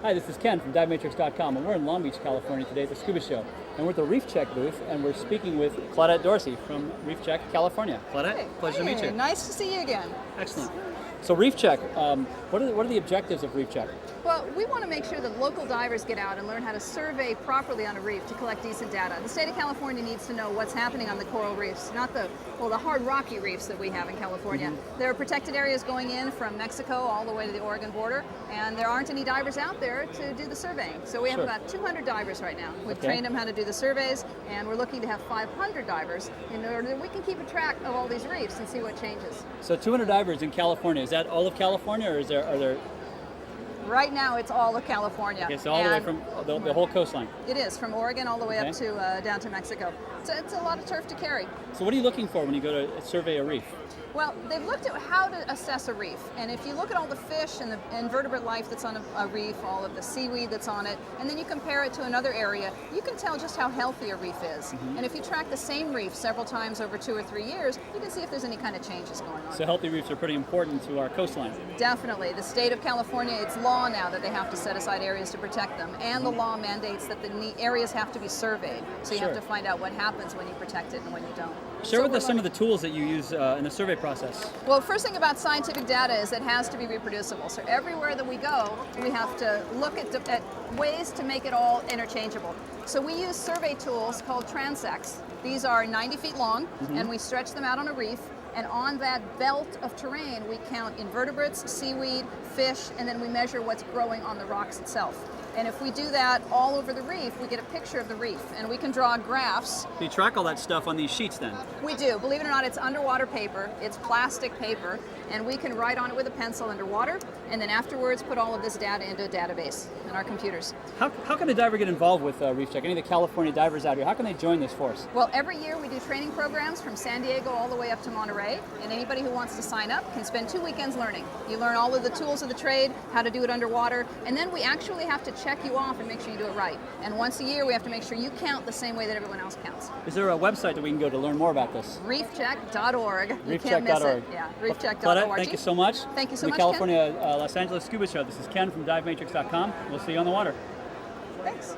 Hi, this is Ken from DiveMatrix.com, and we're in Long Beach, California today at the Scuba Show. And we're at the ReefCheck booth, and we're speaking with Claudette Dorsey from ReefCheck, California. Claudette, Hey, pleasure to meet you. Nice to see you again. Excellent. So ReefCheck, what are the objectives of ReefCheck? Well, we want to make sure that local divers get out and learn how to survey properly on a reef to collect decent data. The state of California needs to know what's happening on the coral reefs, not the hard rocky reefs that we have in California. Mm-hmm. There are protected areas going in from Mexico all the way to the Oregon border, and there aren't any divers out there to do the surveying. So we have about 200 divers right now. We've trained them how to do the surveys, and we're looking to have 500 divers in order that we can keep a track of all these reefs and see what changes. So 200 divers in California, is that all of California, or are there... Right now, it's all of California. Okay, so all the way from the whole coastline. It is, from Oregon all the way up to down to Mexico. So it's a lot of turf to carry. So what are you looking for when you go to survey a reef? Well, they've looked at how to assess a reef, and if you look at all the fish and the invertebrate life that's on a reef, all of the seaweed that's on it, and then you compare it to another area, you can tell just how healthy a reef is. Mm-hmm. And if you track the same reef several times over 2 or 3 years, you can see if there's any kind of changes going on. So healthy reefs are pretty important to our coastline. Definitely. The state of California, it's law now that they have to set aside areas to protect them, and the law mandates that the areas have to be surveyed. So you have to find out what happens when you protect it and when you don't. Share with us some of the tools that you use in the survey process. Well, first thing about scientific data is it has to be reproducible. So everywhere that we go, we have to look at ways to make it all interchangeable. So we use survey tools called transects. These are 90 feet long, and we stretch them out on a reef. And on that belt of terrain, we count invertebrates, seaweed, fish, and then we measure what's growing on the rocks itself. And if we do that all over the reef, we get a picture of the reef, and we can draw graphs. So you track all that stuff on these sheets then? We do. Believe it or not, it's underwater paper. It's plastic paper, and we can write on it with a pencil underwater, and then afterwards put all of this data into a database in our computers. How can a diver get involved with ReefCheck? Any of the California divers out here, how can they join this force? Well, every year we do training programs from San Diego all the way up to Monterey, and anybody who wants to sign up can spend 2 weekends learning. You learn all of the tools of the trade, how to do it underwater, and then we actually have to check you off and make sure you do it right. And once a year we have to make sure you count the same way that everyone else counts. Is there a website that we can go to learn more about this? ReefCheck.org. You can't miss it. Yeah, ReefCheck.org. Claudette, thank you so much. Thank you so much, The California Los Angeles Scuba Show. This is Ken from DiveMatrix.com. We'll see you on the water. Thanks.